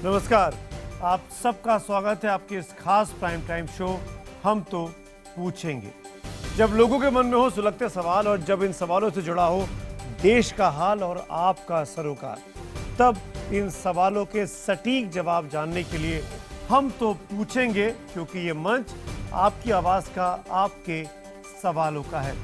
नमस्कार, आप सबका स्वागत है आपके इस खास प्राइम टाइम शो हम तो पूछेंगे। जब लोगों के मन में हो सुलगते सवाल और जब इन सवालों से जुड़ा हो देश का हाल और आपका सरोकार, तब इन सवालों के सटीक जवाब जानने के लिए हम तो पूछेंगे, क्योंकि ये मंच आपकी आवाज का, आपके सवालों का है।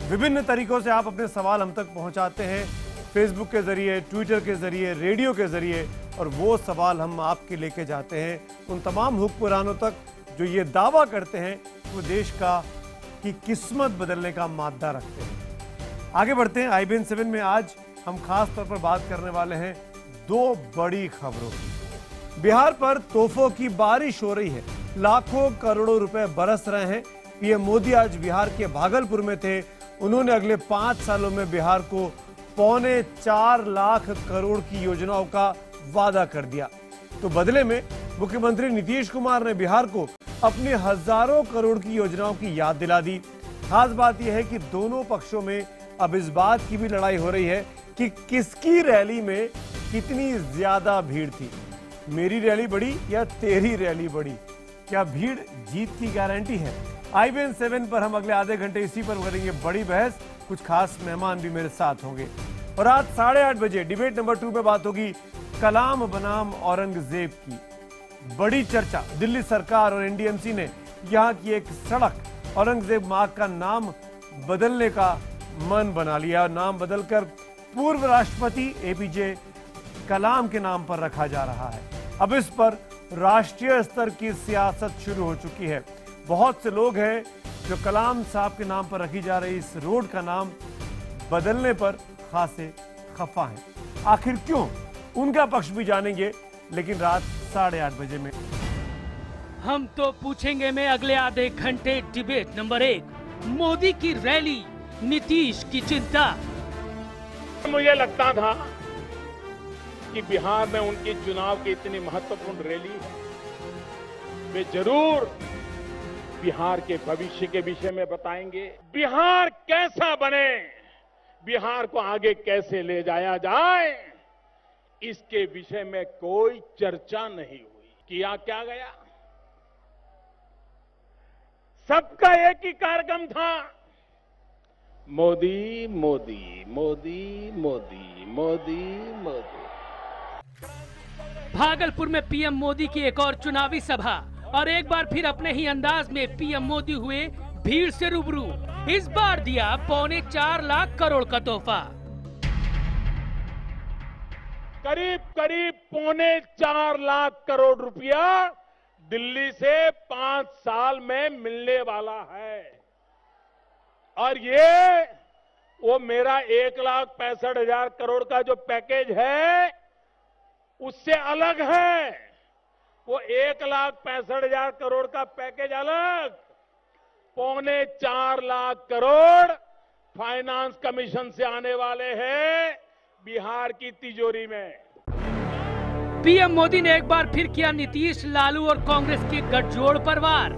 विभिन्न तरीकों से आप अपने सवाल हम तक पहुंचाते हैं, फेसबुक के जरिए, ट्विटर के जरिए, रेडियो के जरिए, और वो सवाल हम आपके लेके जाते हैं उन तमाम हुक्मरानों तक जो ये दावा करते हैं वो देश की किस्मत बदलने का मादा रखते हैं। आगे बढ़ते हैं। IBN 7 में आज हम खास तौर पर बात करने वाले हैं दो बड़ी खबरों की। बिहार पर तोहफों की बारिश हो रही है, लाखों करोड़ों रुपए बरस रहे हैं। पीएम मोदी आज बिहार के भागलपुर में थे। उन्होंने अगले 5 सालों में बिहार को 4.25 लाख करोड़ की योजनाओं का वादा कर दिया। तो बदले में मुख्यमंत्री नीतीश कुमार ने बिहार को अपनी हजारों करोड़ की योजनाओं की याद दिला दी। खास बात यह है कि दोनों पक्षों में अब इस बात की भी लड़ाई हो रही है कि किसकी रैली में कितनी ज्यादा भीड़ थी। मेरी रैली बड़ी या तेरी रैली बड़ी? क्या भीड़ जीत की गारंटी है? IBN 7 पर हम अगले आधे घंटे इसी पर करेंगे बड़ी बहस। कुछ खास मेहमान भी मेरे साथ होंगे और रात 8:30 बजे डिबेट नंबर 2 पे बात होगी कलाम बनाम औरंगजेब की। बड़ी चर्चा, दिल्ली सरकार और NDMC ने यहाँ की एक सड़क औरंगजेब मार्ग का नाम बदलने का मन बना लिया। नाम बदलकर पूर्व राष्ट्रपति APJ कलाम के नाम पर रखा जा रहा है। अब इस पर राष्ट्रीय स्तर की सियासत शुरू हो चुकी है। बहुत से लोग हैं जो कलाम साहब के नाम पर रखी जा रही इस रोड का नाम बदलने पर खासे खफा हैं। आखिर क्यों, उनका पक्ष भी जानेंगे, लेकिन रात 8:30 बजे में। हम तो पूछेंगे में अगले आधे घंटे डिबेट नंबर 1, मोदी की रैली, नीतीश की चिंता। मुझे लगता था कि बिहार में उनकी चुनाव की इतनी महत्वपूर्ण रैली है, वे जरूर बिहार के भविष्य के विषय में बताएंगे। बिहार कैसा बने, बिहार को आगे कैसे ले जाया जाए, इसके विषय में कोई चर्चा नहीं हुई। किया क्या गया? सबका एक ही कार्यक्रम था, मोदी मोदी मोदी मोदी मोदी मोदी। भागलपुर में पीएम मोदी की एक और चुनावी सभा और एक बार फिर अपने ही अंदाज में पीएम मोदी हुए भीड़ से रूबरू। इस बार दिया 4.25 लाख करोड़ का तोहफा। करीब करीब 4.25 लाख करोड़ रुपया दिल्ली से 5 साल में मिलने वाला है। और ये वो मेरा 1,65,000 करोड़ का जो पैकेज है उससे अलग है। वो 1,65,000 करोड़ का पैकेज अलग, 4.25 लाख करोड़ फाइनेंस कमीशन से आने वाले हैं बिहार की तिजोरी में। पीएम मोदी ने एक बार फिर किया नीतीश, लालू और कांग्रेस के गठजोड़ पर वार।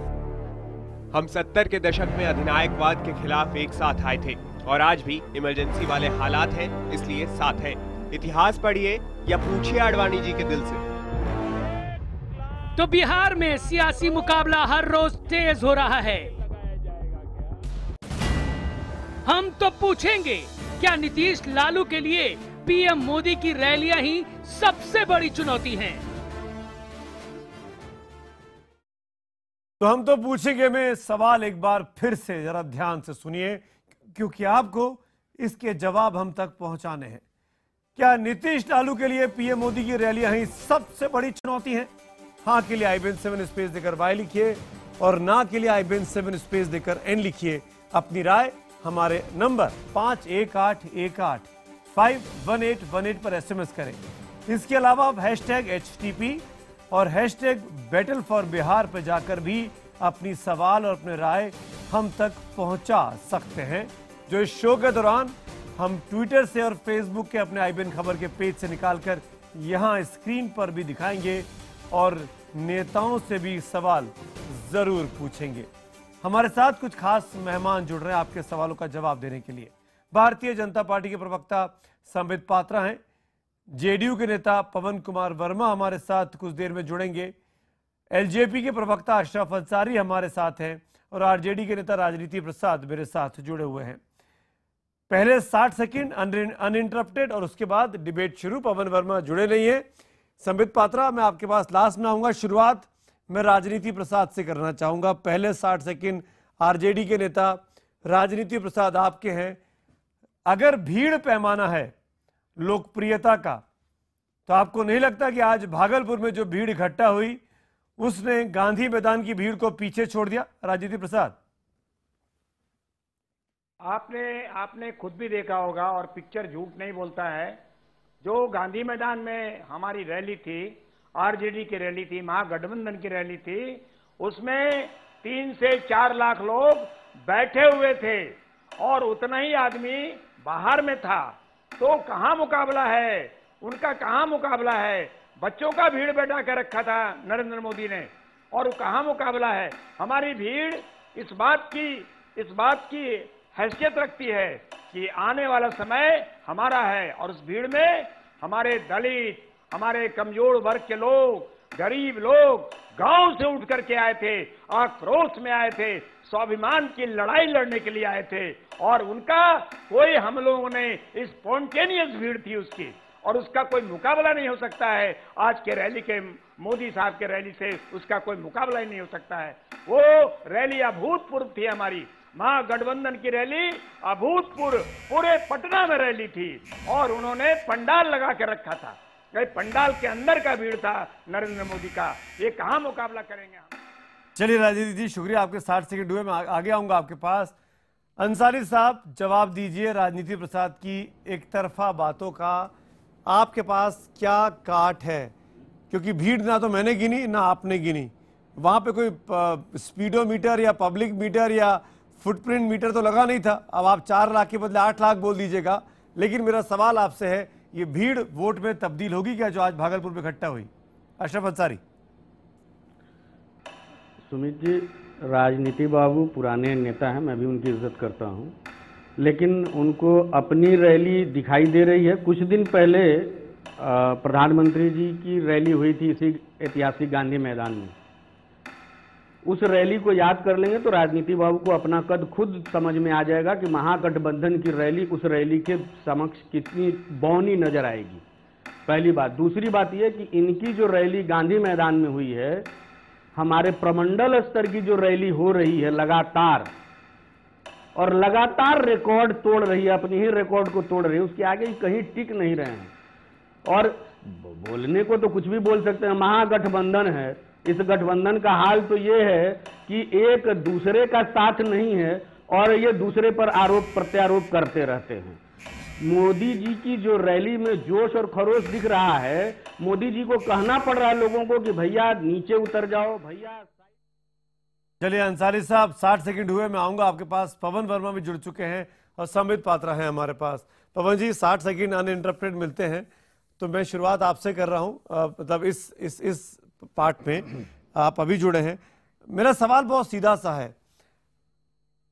हम 70 के दशक में अधिनायकवाद के खिलाफ एक साथ आए थे और आज भी इमरजेंसी वाले हालात हैं, इसलिए साथ हैं। इतिहास पढ़िए या पूछिए आडवाणी जी के दिल से। तो बिहार में सियासी मुकाबला हर रोज तेज हो रहा है। हम तो पूछेंगे, क्या नीतीश लालू के लिए पीएम मोदी की रैलियां ही सबसे बड़ी चुनौती हैं? तो हम तो पूछेंगे में सवाल एक बार फिर से जरा ध्यान से सुनिए, क्योंकि आपको इसके जवाब हम तक पहुंचाने हैं। क्या नीतीश लालू के लिए पीएम मोदी की रैलियां ही सबसे बड़ी चुनौती हैं? हाँ के लिए IBN 7 स्पेस देकर Y लिखिए और ना के लिए IBN 7 स्पेस देकर N लिखिए। अपनी राय हमारे नंबर 51818 51818 पर SMS करें। इसके अलावा आप #HTP और #BattleForBihar पर जाकर भी अपनी सवाल और अपने राय हम तक पहुंचा सकते हैं, जो इस शो के दौरान हम ट्विटर से और फेसबुक के अपने IBN खबर के पेज से निकालकर यहां स्क्रीन पर भी दिखाएंगे और नेताओं से भी सवाल जरूर पूछेंगे। हमारे साथ कुछ खास मेहमान जुड़ रहे हैं आपके सवालों का जवाब देने के लिए। भारतीय जनता पार्टी के प्रवक्ता संबित पात्रा हैं, जेडीयू के नेता पवन कुमार वर्मा हमारे साथ कुछ देर में जुड़ेंगे। एलजेपी के प्रवक्ता अशरफ अंसारी हमारे साथ हैं और आरजेडी के नेता राजनीति प्रसाद मेरे साथ जुड़े हुए हैं। पहले 60 सेकंड अनइंटरप्टेड और उसके बाद डिबेट शुरू। पवन वर्मा जुड़े नहीं है। संबित पात्रा, मैं आपके पास लास्ट में आऊंगा। शुरुआत मैं राजनीति प्रसाद से करना चाहूंगा। पहले 60 सेकंड आरजेडी के नेता राजनीति प्रसाद आपके हैं। अगर भीड़ पैमाना है लोकप्रियता का, तो आपको नहीं लगता कि आज भागलपुर में जो भीड़ इकट्ठा हुई उसने गांधी मैदान की भीड़ को पीछे छोड़ दिया? राजनीति प्रसाद, आपने खुद भी देखा होगा और पिक्चर झूठ नहीं बोलता है। जो गांधी मैदान में हमारी रैली थी, आरजेडी की रैली थी, महागठबंधन की रैली थी, उसमें 3 से 4 लाख लोग बैठे हुए थे और उतना ही आदमी बाहर में था। तो कहां मुकाबला है उनका? कहां मुकाबला है? बच्चों का भीड़ बैठा कर रखा था नरेंद्र मोदी ने, और वो कहां मुकाबला है? हमारी भीड़ इस बात की हैसियत रखती है कि आने वाला समय हमारा है, और उस भीड़ में हमारे दलित, हमारे कमजोर वर्ग के लोग, गरीब लोग गांव से उठ करके आए थे, आक्रोश में आए थे, स्वाभिमान की लड़ाई लड़ने के लिए आए थे, और उनका कोई, हम लोगों ने स्पॉन्टेनियस भीड़ थी उसकी, और उसका कोई मुकाबला नहीं हो सकता है। आज के रैली के, मोदी साहब के रैली से उसका कोई मुकाबला ही नहीं हो सकता है। वो रैली अभूतपूर्व थी हमारी, महागठबंधन की रैली अभूतपूर्व, पूरे पटना में रैली थी, और उन्होंने पंडाल लगा के रखा था। पंडाल के अंदर का भीड़ था नरेंद्र मोदी का। ये कहां मुकाबला करेंगे हम? चलिए राजनीति जी, शुक्रिया। आपके 60 सेकंड हुए, मैं आगे आऊंगा आपके पास। अंसारी साहब, जवाब दीजिए राजनीति प्रसाद की एक तरफा बातों का। आपके पास क्या काट है? क्योंकि भीड़ ना तो मैंने गिनी ना आपने गिनी, वहां पे कोई स्पीडोमीटर या पब्लिक मीटर या फुटप्रिंट मीटर तो लगा नहीं था। अब आप 4 लाख के बदले 8 लाख बोल दीजिएगा, लेकिन मेरा सवाल आपसे है, ये भीड़ वोट में तब्दील होगी क्या जो आज भागलपुर में इकट्ठा हुई? अशरफ अंसारी। सुमित जी, राजनीति बाबू पुराने नेता हैं, मैं भी उनकी इज्जत करता हूं, लेकिन उनको अपनी रैली दिखाई दे रही है। कुछ दिन पहले प्रधानमंत्री जी की रैली हुई थी इसी ऐतिहासिक गांधी मैदान में। उस रैली को याद कर लेंगे तो राजनीति बाबू को अपना कद खुद समझ में आ जाएगा कि महागठबंधन की रैली उस रैली के समक्ष कितनी बौनी नजर आएगी। पहली बात। दूसरी बात यह कि इनकी जो रैली गांधी मैदान में हुई है, हमारे प्रमंडल स्तर की जो रैली हो रही है लगातार, और लगातार रिकॉर्ड तोड़ रही है, अपनी ही रिकॉर्ड को तोड़ रही है, उसके आगे कहीं टिक नहीं रहे हैं। और बोलने को तो कुछ भी बोल सकते हैं, महागठबंधन है। इस गठबंधन का हाल तो ये है कि एक दूसरे का साथ नहीं है और ये दूसरे पर आरोप प्रत्यारोप करते रहते हैं। मोदी जी की जो रैली में जोश और खरोश दिख रहा है, मोदी जी को कहना पड़ रहा है लोगों को कि भैया नीचे उतर जाओ, भैया। चलिए अंसारी साहब, 60 सेकंड हुए, मैं आऊंगा आपके पास। पवन वर्मा भी जुड़ चुके हैं और संबित पात्रा हैं हमारे पास। पवन जी, 60 सेकंड अनइंटरप्टेड मिलते हैं, तो मैं शुरुआत आपसे कर रहा हूं। मतलब इस पार्ट में आप अभी जुड़े हैं। मेरा सवाल बहुत सीधा सा है।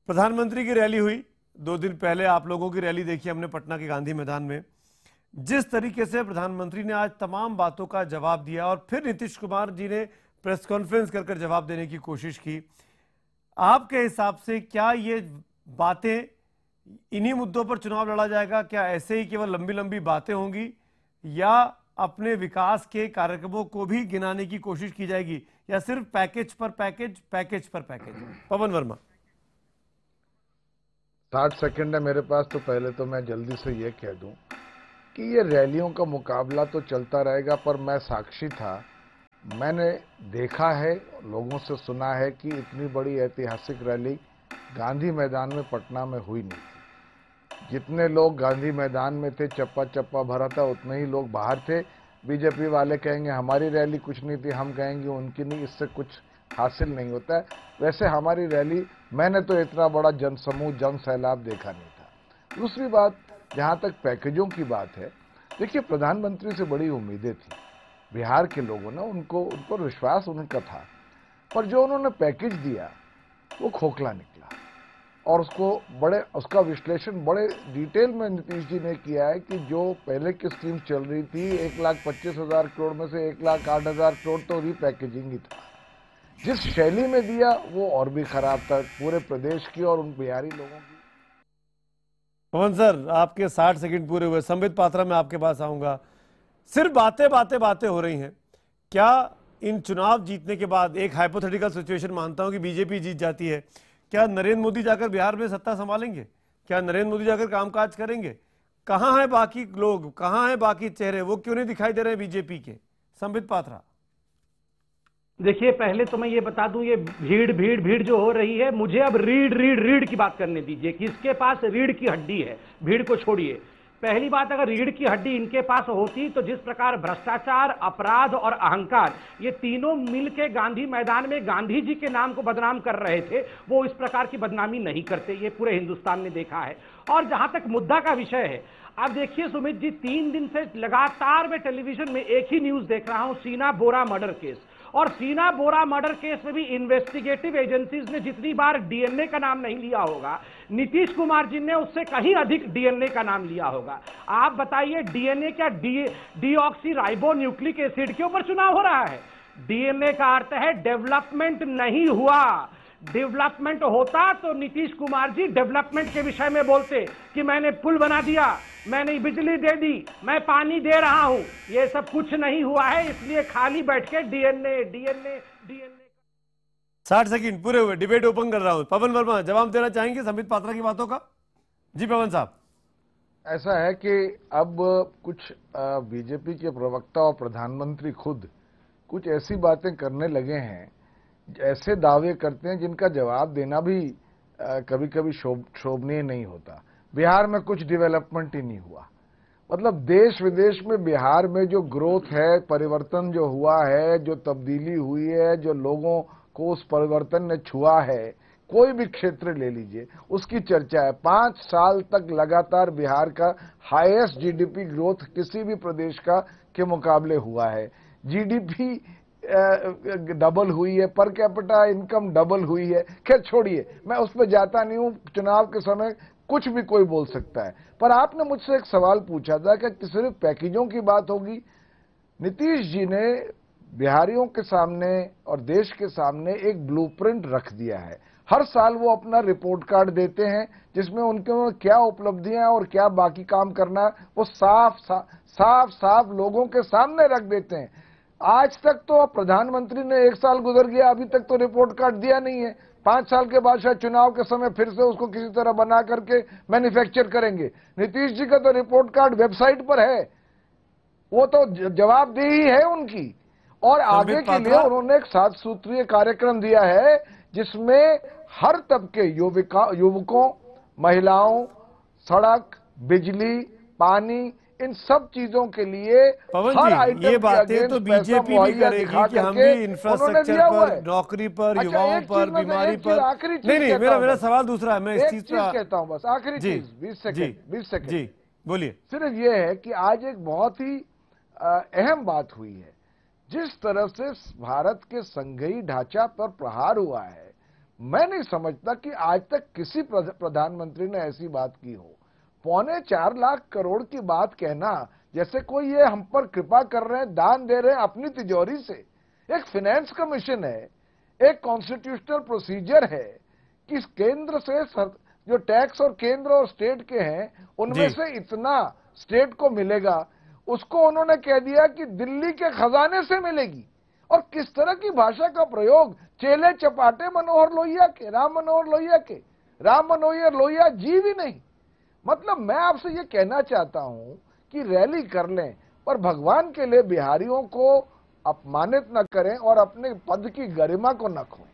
प्रधानमंत्री की रैली हुई 2 दिन पहले, आप लोगों की रैली देखी हमने पटना के गांधी मैदान में। जिस तरीके से प्रधानमंत्री ने आज तमाम बातों का जवाब दिया और फिर नीतीश कुमार जी ने प्रेस कॉन्फ्रेंस कर जवाब देने की कोशिश की, आपके हिसाब से क्या ये बातें, इन्हीं मुद्दों पर चुनाव लड़ा जाएगा? क्या ऐसे ही केवल लंबी लंबी बातें होंगी, या अपने विकास के कार्यक्रमों को भी गिनाने की कोशिश की जाएगी, या सिर्फ पैकेज पर पैकेज, पैकेज पर पैकेज? पवन वर्मा। 60 सेकंड है मेरे पास, तो पहले तो मैं जल्दी से ये कह दूं कि ये रैलियों का मुकाबला तो चलता रहेगा, पर मैं साक्षी था। मैंने देखा है, लोगों से सुना है कि इतनी बड़ी ऐतिहासिक रैली गांधी मैदान में पटना में हुई नहीं थी। जितने लोग गांधी मैदान में थे, चप्पा चप्पा भरा था, उतने ही लोग बाहर थे। बीजेपी वाले कहेंगे हमारी रैली कुछ नहीं थी, हम कहेंगे उनकी नहीं, इससे कुछ हासिल नहीं होता है। वैसे हमारी रैली, मैंने तो इतना बड़ा जनसमूह, जन सैलाब देखा नहीं था। दूसरी बात, जहां तक पैकेजों की बात है, देखिए प्रधानमंत्री से बड़ी उम्मीदें थी बिहार के लोगों ने, उन पर विश्वास उनका था, पर जो उन्होंने पैकेज दिया वो खोखला निकला। और उसका विश्लेषण बड़े डिटेल में नीतीश जी ने किया है कि जो पहले की स्कीम चल रही थी 1,25,000 करोड़ में से 1,08,000 करोड़ तो रीपैकेजिंग ही था। जिस शैली में दिया वो और भी खराब था पूरे प्रदेश की और उन बिहारी लोगों की। पवन सर, आपके 60 सेकंड पूरे हुए। संबित पात्रा, मैं आपके पास आऊंगा। सिर्फ बातें हो रही हैं। क्या इन चुनाव जीतने के बाद, एक हाइपोथेटिकल सिचुएशन मानता हूं कि बीजेपी जीत जाती है, क्या नरेंद्र मोदी जाकर बिहार में सत्ता संभालेंगे? क्या नरेंद्र मोदी जाकर कामकाज करेंगे? कहां हैं बाकी लोग, कहां हैं बाकी चेहरे, वो क्यों नहीं दिखाई दे रहे हैं बीजेपी के? संबित पात्रा। देखिए, पहले तो मैं ये बता दूं, ये भीड़ जो हो रही है, मुझे अब रीढ़ की बात करने दीजिए। किसके पास रीढ़ की हड्डी है? भीड़ को छोड़िए। पहली बात, अगर रीढ़ की हड्डी इनके पास होती तो जिस प्रकार भ्रष्टाचार, अपराध और अहंकार, ये तीनों मिलके गांधी मैदान में गांधी जी के नाम को बदनाम कर रहे थे, वो इस प्रकार की बदनामी नहीं करते। ये पूरे हिंदुस्तान ने देखा है। और जहां तक मुद्दा का विषय है, आप देखिए सुमित जी, 3 दिन से लगातार मैं टेलीविजन में एक ही न्यूज देख रहा हूं, सीना बोरा मर्डर केस। और सीना बोरा मर्डर केस में भी इन्वेस्टिगेटिव एजेंसीज ने जितनी बार डीएनए का नाम नहीं लिया होगा, नीतीश कुमार जी ने उससे कहीं अधिक डीएनए का नाम लिया होगा। आप बताइए, डीएनए क्या डीऑक्सी राइबो न्यूक्लिक एसिड के ऊपर चुनाव हो रहा है? डीएनए का अर्थ है डेवलपमेंट नहीं हुआ। डेवलपमेंट होता तो नीतीश कुमार जी डेवलपमेंट के विषय में बोलते कि मैंने पुल बना दिया, मैंने बिजली दे दी, मैं पानी दे रहा हूं। ये सब कुछ नहीं हुआ है, इसलिए खाली बैठ के डीएनए 60 सेकंड पूरे हुए। डिबेट ओपन कर रहा हूं। पवन वर्मा, जवाब देना चाहेंगे संबित पात्रा की बातों का? जी पवन साहब। ऐसा है कि अब कुछ बीजेपी के प्रवक्ता और प्रधानमंत्री खुद कुछ ऐसी बातें करने लगे हैं, ऐसे दावे करते हैं जिनका जवाब देना भी कभी कभी शोभनीय नहीं होता। बिहार में कुछ डेवलपमेंट ही नहीं हुआ। मतलब देश विदेश में बिहार में जो ग्रोथ है, परिवर्तन जो हुआ है, जो तब्दीली हुई है, जो लोगों को उस परिवर्तन ने छुआ है, कोई भी क्षेत्र ले लीजिए उसकी चर्चा है। 5 साल तक लगातार बिहार का हाईएस्ट जीडीपी ग्रोथ किसी भी प्रदेश का के मुकाबले हुआ है। जीडीपी डबल हुई है, पर कैपिटा इनकम डबल हुई है। खैर छोड़िए, मैं उस पर जाता नहीं हूं। चुनाव के समय कुछ भी कोई बोल सकता है। पर आपने मुझसे एक सवाल पूछा था कि सिर्फ पैकेजों की बात होगी। नीतीश जी ने बिहारियों के सामने और देश के सामने एक ब्लूप्रिंट रख दिया है। हर साल वो अपना रिपोर्ट कार्ड देते हैं जिसमें उनके क्या उपलब्धियां और क्या बाकी काम करना है वो साफ लोगों के सामने रख देते हैं। आज तक तो प्रधानमंत्री ने 1 साल गुजर गया, अभी तक तो रिपोर्ट कार्ड दिया नहीं है। 5 साल के बाद शायद चुनाव के समय फिर से उसको किसी तरह बना करके मैन्युफैक्चर करेंगे। नीतीश जी का तो रिपोर्ट कार्ड वेबसाइट पर है, वो तो जवाबदेही है उनकी। और आगे के लिए उन्होंने एक 7 सूत्रीय कार्यक्रम दिया है जिसमें हर तबके युवकों, महिलाओं, सड़क, बिजली, पानी, इन सब चीजों के लिए हर आइटम ये बातें तो बीजेपी भी करेगी कि हम भी इंफ्रास्ट्रक्चर पर, नौकरी पर, युवाओं पर, बीमारी पर। नहीं, मेरा सवाल दूसरा है। मैं इस चीज का कहता हूं, बस आखिरी चीज 20 सेकंड जी बोलिए। सिर्फ ये है कि आज एक बहुत ही अहम बात हुई है। जिस तरह से भारत के संघीय ढांचा पर प्रहार हुआ है, मैं नहीं समझता कि आज तक किसी प्रधानमंत्री ने ऐसी बात की हो। 4.25 लाख करोड़ की बात कहना जैसे कोई ये हम पर कृपा कर रहे हैं, दान दे रहे हैं अपनी तिजोरी से। एक फाइनेंस कमीशन है, एक कॉन्स्टिट्यूशनल प्रोसीजर है कि केंद्र से जो टैक्स और केंद्र और स्टेट के हैं उनमें से इतना स्टेट को मिलेगा, उसको उन्होंने कह दिया कि दिल्ली के खजाने से मिलेगी। और किस तरह की भाषा का प्रयोग, चेले चपाटे मनोहर लोहिया के, राम मनोहर लोहिया जी भी नहीं। मतलब मैं आपसे ये कहना चाहता हूं कि रैली कर लें पर भगवान के लिए बिहारियों को अपमानित न करें और अपने पद की गरिमा को न खोएं।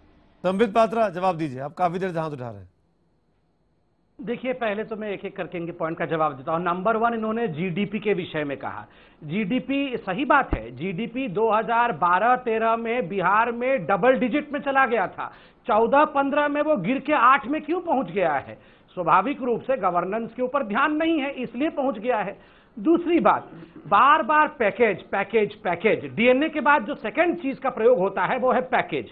संबित पात्रा, जवाब दीजिए। आप काफी देर से हाथ उठा रहे हैं। देखिए, पहले तो मैं एक एक करके इनके पॉइंट का जवाब देता हूं। नंबर 1, इन्होंने जीडीपी के विषय में कहा। जीडीपी सही बात है, जीडीपी 2012-13 में बिहार में डबल डिजिट में चला गया था। 14-15 में वो गिर के 8 में क्यों पहुंच गया है? स्वाभाविक रूप से गवर्नेंस के ऊपर ध्यान नहीं है, इसलिए पहुंच गया है। दूसरी बात, बार बार पैकेज, डीएनए के बाद जो सेकंड चीज का प्रयोग होता है वो है पैकेज।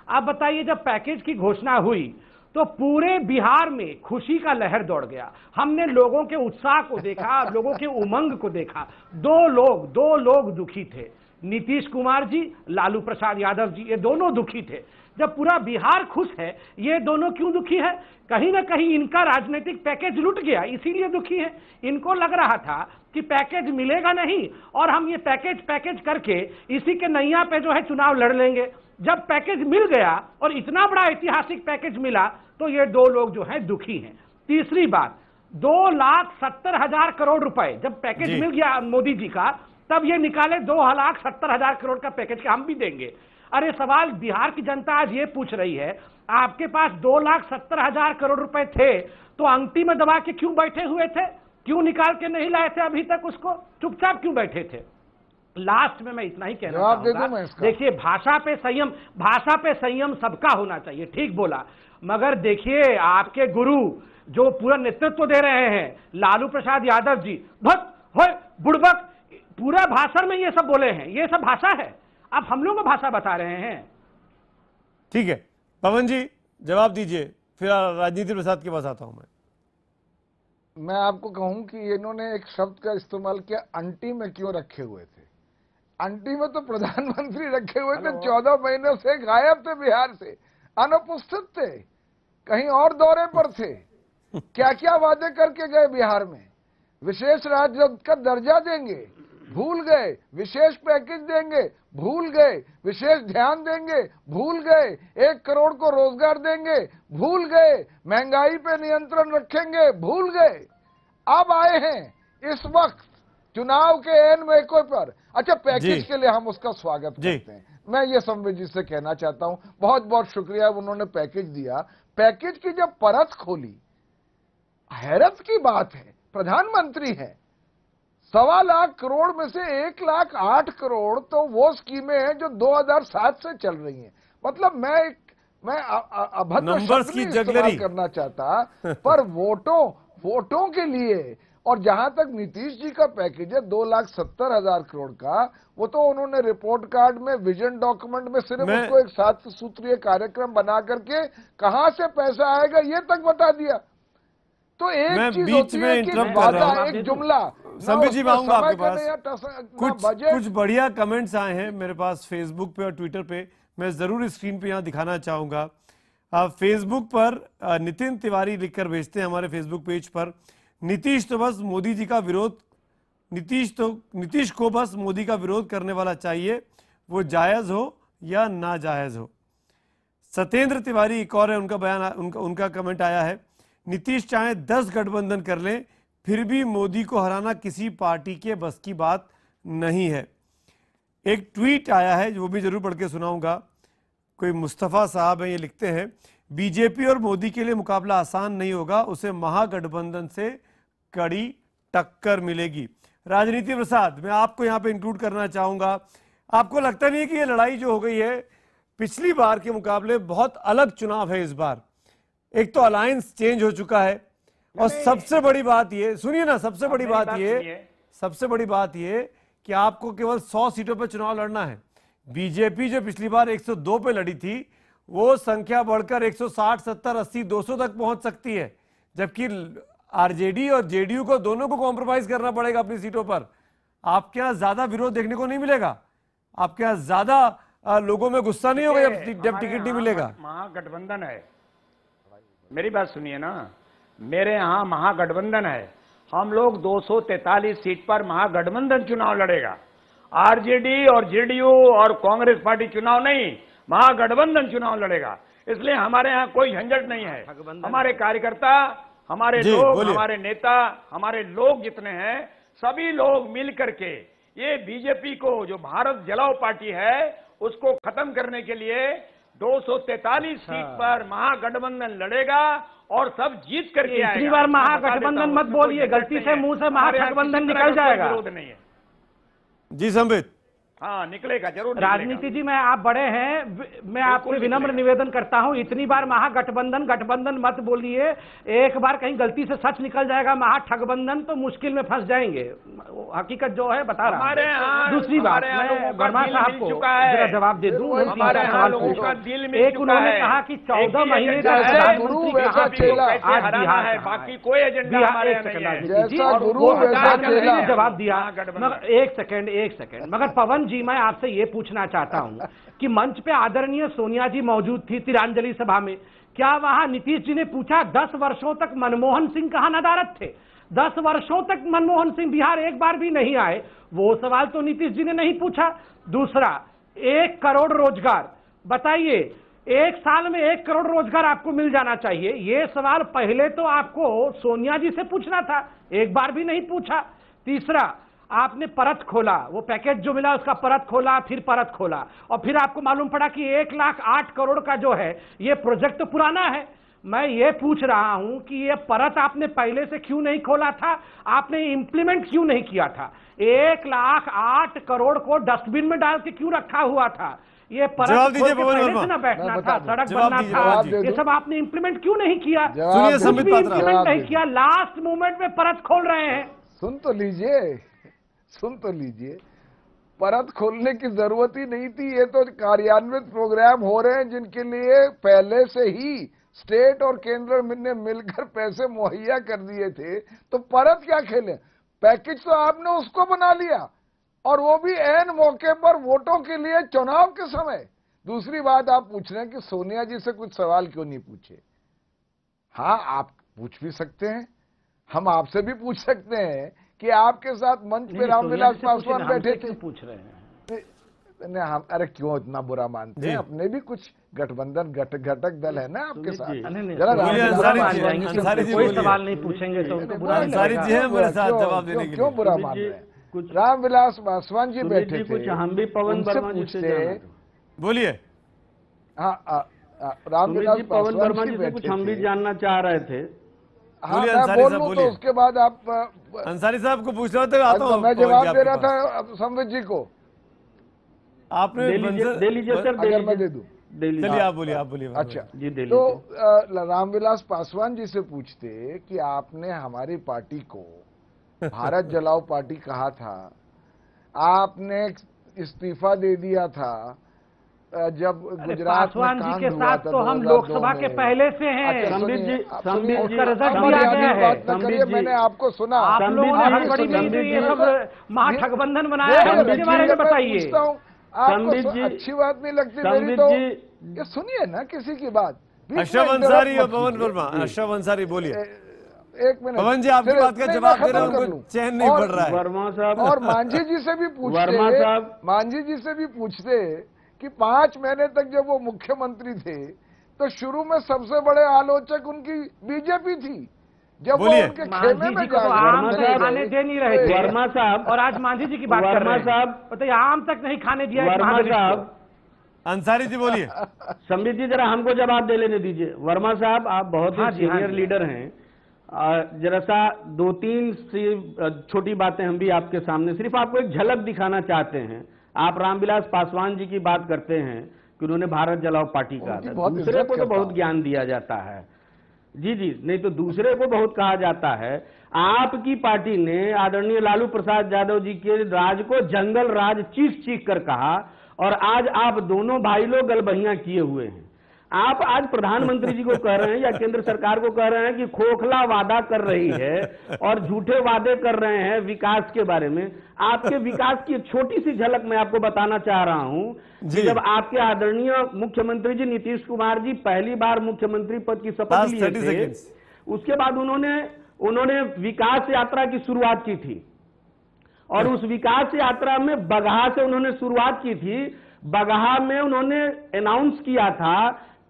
आप बताइए, जब पैकेज की घोषणा हुई तो पूरे बिहार में खुशी का लहर दौड़ गया। हमने लोगों के उत्साह को देखा, लोगों के उमंग को देखा। दो लोग दुखी थे, नीतीश कुमार जी, लालू प्रसाद यादव जी, ये दोनों दुखी थे। जब पूरा बिहार खुश है, ये दोनों क्यों दुखी है? कहीं ना कहीं इनका राजनीतिक पैकेज लूट गया, इसीलिए दुखी है। इनको लग रहा था कि पैकेज मिलेगा नहीं और हम ये पैकेज करके इसी के नैया पे जो है चुनाव लड़ लेंगे। जब पैकेज मिल गया और इतना बड़ा ऐतिहासिक पैकेज मिला तो ये दो लोग जो है दुखी हैं। तीसरी बात, 2,70,000 करोड़ रुपए जब पैकेज मिल गया मोदी जी का, तब ये निकाले 2,70,000 करोड़ का पैकेज का हम भी देंगे। अरे सवाल बिहार की जनता आज ये पूछ रही है, आपके पास 2,70,000 करोड़ रुपए थे तो अंगठी में दबा के क्यों बैठे हुए थे? क्यों निकाल के नहीं लाए थे अभी तक उसको? चुपचाप क्यों बैठे थे? लास्ट में मैं इतना ही कहना चाहूंगा, देखिए भाषा पे संयम सबका होना चाहिए, ठीक बोला, मगर देखिए आपके गुरु जो पूरा नेतृत्व दे रहे हैं लालू प्रसाद यादव जी, भक्त होए बुड़बक, पूरा भाषण में ये सब बोले हैं, ये सब भाषा है। आप हम लोग को भाषा बता रहे हैं। ठीक है पवन जी जवाब दीजिए, फिर राजनीति प्रसाद के पास आता हूं मैं आपको कहूं कि इन्होंने एक शब्द का इस्तेमाल किया, अंटी में क्यों रखे हुए थे। अंटी में तो प्रधानमंत्री रखे हुए थे, 14 महीनों से गायब थे, बिहार से अनुपस्थित थे, कहीं और दौरे पर थे। क्या क्या वादे करके गए बिहार में, विशेष राज्य का दर्जा देंगे, भूल गए, विशेष पैकेज देंगे, भूल गए, विशेष ध्यान देंगे, भूल गए, 1 करोड़ को रोजगार देंगे, भूल गए, महंगाई पे नियंत्रण रखेंगे, भूल गए। अब आए हैं इस वक्त चुनाव के एन मौके पर। अच्छा पैकेज के लिए हम उसका स्वागत करते हैं। मैं ये संवित जी से कहना चाहता हूं, बहुत बहुत शुक्रिया उन्होंने पैकेज दिया। पैकेज की जब परत खोली, हैरत की बात है, प्रधानमंत्री है, 1.25 लाख करोड़ में से 1,08 करोड़ तो वो स्कीमें हैं जो 2007 से चल रही हैं। मतलब मैं नंबर्स की जगलरी करना चाहता, पर वोटों के लिए। और जहां तक नीतीश जी का पैकेज है 2,70,000 करोड़ का, वो तो उन्होंने रिपोर्ट कार्ड में, विजन डॉक्यूमेंट में सिर्फ उसको एक 7 सूत्रीय कार्यक्रम बना करके कहां से पैसा आएगा ये तक बता दिया। तो एक चीज बीच में इंटरप्ट कर रहा हूं, एक जुमला संबित जी आऊंगा आपके पास। कुछ बढ़िया कमेंट्स आए हैं मेरे पास फेसबुक पे और ट्विटर पे, मैं जरूर स्क्रीन पे यहाँ दिखाना चाहूंगा। फेसबुक पर नितिन तिवारी लिखकर भेजते हैं हमारे फेसबुक पेज पर, नीतीश को बस मोदी का विरोध करने वाला चाहिए, वो जायज हो या नाजायज हो। सत्येंद्र तिवारी एक और है, उनका बयान उनका कमेंट आया है, नीतीश चाहे 10 गठबंधन कर लें फिर भी मोदी को हराना किसी पार्टी के बस की बात नहीं है। एक ट्वीट आया है वो भी जरूर पढ़ के सुनाऊंगा, कोई मुस्तफा साहब है, ये लिखते हैं, बीजेपी और मोदी के लिए मुकाबला आसान नहीं होगा, उसे महागठबंधन से कड़ी टक्कर मिलेगी। राजनीति प्रसाद, मैं आपको यहां पे इंक्लूड करना चाहूंगा। आपको लगता नहीं है कि ये लड़ाई जो हो गई है पिछली बार के मुकाबले बहुत अलग चुनाव है इस बार? एक तो अलायंस चेंज हो चुका है और सबसे बड़ी बात ये, सुनिए ना, सबसे बड़ी बात ये कि आपको केवल 100 सीटों पर चुनाव लड़ना है। बीजेपी जो पिछली बार 102 पे लड़ी थी, वो संख्या बढ़कर 160, 70, 80, 200 तक पहुंच सकती है, जबकि आरजेडी और जेडीयू को दोनों को कॉम्प्रोमाइज करना पड़ेगा अपनी सीटों पर। आपके यहां ज्यादा विरोध देखने को नहीं मिलेगा, आपके यहां ज्यादा लोगों में गुस्सा नहीं होगा जब टिकट नहीं मिलेगा। महागठबंधन है, मेरी बात सुनिए ना, मेरे यहां महागठबंधन है, हम लोग 243 सीट पर महागठबंधन चुनाव लड़ेगा। आरजेडी और जेडीयू और कांग्रेस पार्टी चुनाव नहीं, महागठबंधन चुनाव लड़ेगा। इसलिए हमारे यहाँ कोई झंझट नहीं है। हमारे कार्यकर्ता, हमारे लोग, हमारे नेता, हमारे लोग जितने हैं, सभी लोग मिल करके ये बीजेपी को, जो भारत जलाओ पार्टी है, उसको खत्म करने के लिए 243 सीट पर महागठबंधन लड़ेगा और सब जीत करके आएगा। इतनी बार महागठबंधन मत बोलिए, गलती से मुंह से महागठबंधन निकल जाएगा। विरोध नहीं है जी संबित। हाँ निकलेगा जरूर। राजनीति जी में आप बड़े हैं, मैं आपसे विनम्र निवेदन करता हूं, इतनी बार महागठबंधन गठबंधन मत बोलिए। एक बार कहीं गलती से सच निकल जाएगा महाठगबंधन तो मुश्किल में फंस जाएंगे। हकीकत जो है बता रहा हूं। दूसरी बात, मैं वर्मा साहब को जरा जवाब दे दूं। हमारे यहाँ लोगों का दिल में एक उन्होंने कहा कि 14 महीने का प्रधानमंत्री कहाँ थे, आज बिहार है, बाकी कोई एजेंडा हमारे यहाँ नहीं है। जवाब दिया। एक सेकंड, मगर पवन जी मैं आपसे ये पूछना चाहता हूं कि मंच पे आदरणीय सोनिया जी मौजूद थी तिरांजलि सभा में, क्या वहां नीतीश जी ने पूछा 10 वर्षों तक मनमोहन सिंह कहां नदारद थे? 10 वर्षों तक मनमोहन सिंह बिहार एक बार भी नहीं आए, वो सवाल तो नीतीश जी ने नहीं पूछा। दूसरा, 1 करोड़ रोजगार, बताइए 1 साल में 1 करोड़ रोजगार आपको मिल जाना चाहिए, ये सवाल पहले तो आपको सोनिया जी से पूछना था, एक बार भी नहीं पूछा। तीसरा, आपने परत खोला, वो पैकेज जो मिला उसका परत खोला, फिर परत खोला, और फिर आपको मालूम पड़ा कि 1,08 करोड़ का जो है ये प्रोजेक्ट तो पुराना है। मैं ये पूछ रहा हूं कि ये परत आपने पहले से क्यों नहीं खोला था, आपने इंप्लीमेंट क्यों नहीं किया था? 1,08 करोड़ को डस्टबिन में डाल के क्यों रखा हुआ था? ये परत ना बैठना था, सड़क बनना था, ये सब आपने इंप्लीमेंट क्यों नहीं किया? इंप्लीमेंट नहीं किया, लास्ट मोमेंट में परत खोल रहे हैं। सुन तो लीजिए, परत खोलने की जरूरत ही नहीं थी, ये तो कार्यान्वित प्रोग्राम हो रहे हैं जिनके लिए पहले से ही स्टेट और केंद्र ने मिलकर पैसे मुहैया कर दिए थे, तो परत क्या खेले? पैकेज तो आपने उसको बना लिया, और वो भी ऐन मौके पर वोटों के लिए, चुनाव के समय। दूसरी बात आप पूछ रहे हैं कि सोनिया जी से कुछ सवाल क्यों नहीं पूछे। हाँ, आप पूछ भी सकते हैं, हम आपसे भी पूछ सकते हैं कि आपके साथ मंच पे रामविलास पासवान बैठे थे, पूछ रहे हैं। हम अरे क्यों इतना बुरा मानते हैं? अपने भी कुछ गठबंधन घटक दल है ना आपके साथ। कोई सवाल नहीं पूछेंगे तो उनको बुरा क्यों बुरा मान रहे हैं? रामविलास पासवान जी बैठे थे, हम भी पवन वर्मा जी से बोलिए। हाँ, रामविलास पवन वर्मा जी से कुछ हम भी जानना चाह रहे थे। हाँ, मैं बोल लूं तो उसके बाद आप अंसारी साहब को पूछ रहा था, आता हूं। मैं जवाब दे रहा था संवित जी को, आपने दे लीजिए सर, अगर मैं दे दूं। चलिए आप बोलिए। अच्छा जी, तो रामविलास पासवान जी से पूछते कि आपने हमारी पार्टी को भारत जलाओ पार्टी कहा था, आपने इस्तीफा दे दिया था जब गुजरात पासवान जी के साथ तो हम लोकसभा के पहले से हैं। संबित जी, उसका रिजल्ट भी आ गया है। मैंने आपको सुना, आप लोगों ने हड़बड़ी में ये सब महाठगबंधन बनाया है, उसके बारे में बताइए। आपको अच्छी बात नहीं लगती मेरी तो ये सुनिए ना किसी की बात। अशरफ अंसारी और पवन वर्मा, अशरफ अंसारी बोलिए। एक मिनट, पवन जी आपकी बात का जवाब दे रहे हैं, उनको चैन नहीं पड़ रहा है। वर्मा साहब और मांझी जी से भी पूछते कि 5 महीने तक जब वो मुख्यमंत्री थे तो शुरू में सबसे बड़े आलोचक उनकी बीजेपी थी, जब वो उनके खेमे में खाने दे नहीं रहे थे वर्मा साहब, और आज मांझी जी की बात कर रहे हैं। साहब बताइए, आम तक नहीं खाने दिया वर्मा साहब। अंसारी जी बोलिए। संबित जी जरा हमको जवाब दे लेने दीजिए। वर्मा साहब, आप बहुत ही सीनियर लीडर हैं, जरा सा 2-3 छोटी बातें हम भी आपके सामने सिर्फ आपको एक झलक दिखाना चाहते हैं। आप रामविलास पासवान जी की बात करते हैं कि उन्होंने भारत जलाओ पार्टी कहा था, दूसरे को तो बहुत ज्ञान दिया जाता है। जी, नहीं तो दूसरे को बहुत कहा जाता है। आपकी पार्टी ने आदरणीय लालू प्रसाद यादव जी के राज को जंगल राज चीख कर कहा, और आज आप दोनों भाई लोग गलबहियां किए हुए हैं। आप आज प्रधानमंत्री जी को कह रहे हैं या केंद्र सरकार को कह रहे हैं कि खोखला वादा कर रही है और झूठे वादे कर रहे हैं विकास के बारे में। आपके विकास की एक छोटी सी झलक मैं आपको बताना चाह रहा हूं कि जब आपके आदरणीय मुख्यमंत्री जी नीतीश कुमार जी पहली बार मुख्यमंत्री पद की शपथ लिए थे, उसके बाद उन्होंने विकास यात्रा की शुरुआत की थी, और उस विकास यात्रा में बगहा से उन्होंने शुरुआत की थी। बगहा में उन्होंने अनाउंस किया था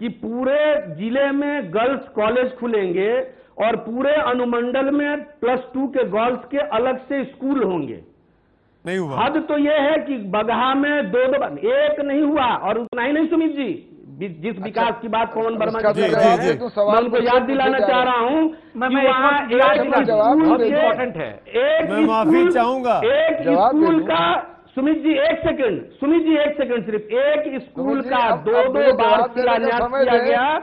कि पूरे जिले में गर्ल्स कॉलेज खुलेंगे और पूरे अनुमंडल में +2 के गर्ल्स के अलग से स्कूल होंगे। नहीं हुआ। हद तो यह है कि बगहा में 2 एक नहीं हुआ, और उतना ही नहीं सुमित जी, जिस विकास की बात पवन वर्मा जी कर रहे हैं, मैं उनको याद दिलाना चाह रहा हूं कि वहां एक मैं माफी चाहूंगा, एक स्कूल का सुमित जी एक सेकंड सिर्फ एक स्कूल का अब 2 मुझे बार जवाब देने का शिलान्यास समय किया दें। गया।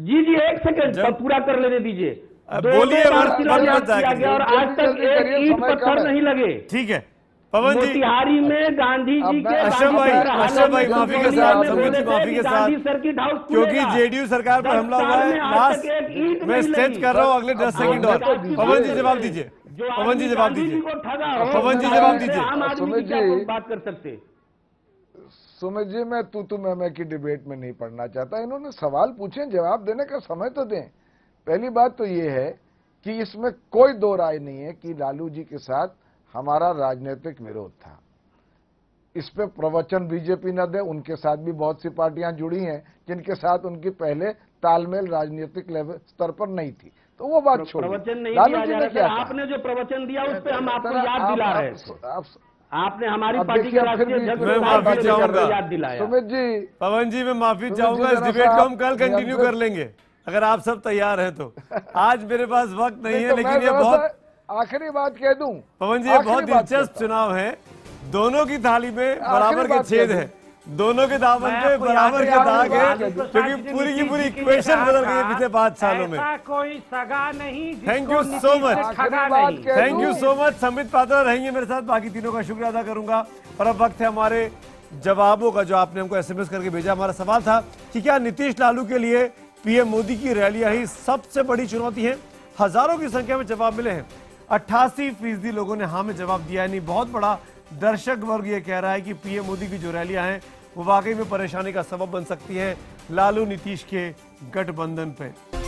जी एक सेकंड पूरा कर लेने दीजिए। अब 2 बोलिए, बार वक्त शिलान्यास बताया किया गया और करिए। आज तक जल्दी करिए, एक ईंट समय कम पत्थर है। नहीं लगे। ठीक है पवन जी। मोतिहारी में गांधी अब जी मैं- के अशरफ भाई माफी के साथ, समित जी माफी के साथ, सर्किट हाउस क्योंकि जेडीयू सरकार पर हमला हुआ है। लास्ट मैं स्टेज कर रहा हूँ अगले 10 सेकंड और। पवन जी जवाब दीजिए, पवन जी जवाब दीजिए, पवन जी जवाब दीजिए। आम आदमी सुमित की क्या जी। बात कर सकते। सुमित जी, मैं तू मैं की डिबेट में नहीं पढ़ना चाहता। इन्होंने सवाल पूछे, जवाब देने का समय तो दें। पहली बात तो ये है कि इसमें कोई दो राय नहीं है कि लालू जी के साथ हमारा राजनीतिक विरोध था। इस पे प्रवचन बीजेपी न दे, उनके साथ भी बहुत सी पार्टियां जुड़ी हैं जिनके साथ उनकी पहले तालमेल राजनीतिक लेवल स्तर पर नहीं थी, तो वो बात छोड़िए। प्रवचन नहीं लालू दिया जी जा ने रहा क्या था। कहा? आपने जो प्रवचन दिया उस पे हम आपको जरा याद दिला रहे आप थे। आपने हमारी अब पार्टी देखिए, के अब फिर राष्ट्रीय भी अध्यक्ष मैं को माफी बात चाहूंगा। याद दिलाया। सुमित जी, पवन जी मैं माफी सुमित चाहूंगा। जी, इस जरा डिबेट को सा हम कल कंटिन्यू नियंत्रित- कर लेंगे अगर आप सब तैयार हैं तो। आज मेरे पास वक्त नहीं है, तो लेकिन मैं ये जरा बहुत सा आखिरी बात कह दूं। पवन जी ये आखिरी बहुत बात दिलचस्प कहता हूं। चुनाव है। दोनों की थाली में बराबर के बात छेद कह है, दोनों के दामन पे बराबर के दाग है, क्योंकि पूरी की पूरी इक्वेशन बदल गई है पिछले 5 सालों में। ऐसा कोई सगा नहीं थैंक यू जिसको सो नीतीश मच। से ठगा आखिरी बात नहीं। कह थैंक यू दूं। So much. संबित पात्रा रहेंगे मेरे साथ, बाकी तीनों का शुक्रिया अदा करूंगा। और अब वक्त है हमारे जवाबों का, जो आपने हमको SMS करके भेजा। हमारा सवाल था कि क्या नीतीश लालू के लिए पीएम मोदी की रैलियां ही सबसे बड़ी चुनौती है? हजारों की संख्या में जवाब मिले हैं। 88% लोगों ने हाँ में जवाब दिया है। नहीं, बहुत बड़ा दर्शक वर्ग ये कह रहा है कि पीएम मोदी की जो रैलियां हैं वो वाकई में परेशानी का सबब बन सकती हैं लालू नीतीश के गठबंधन पे।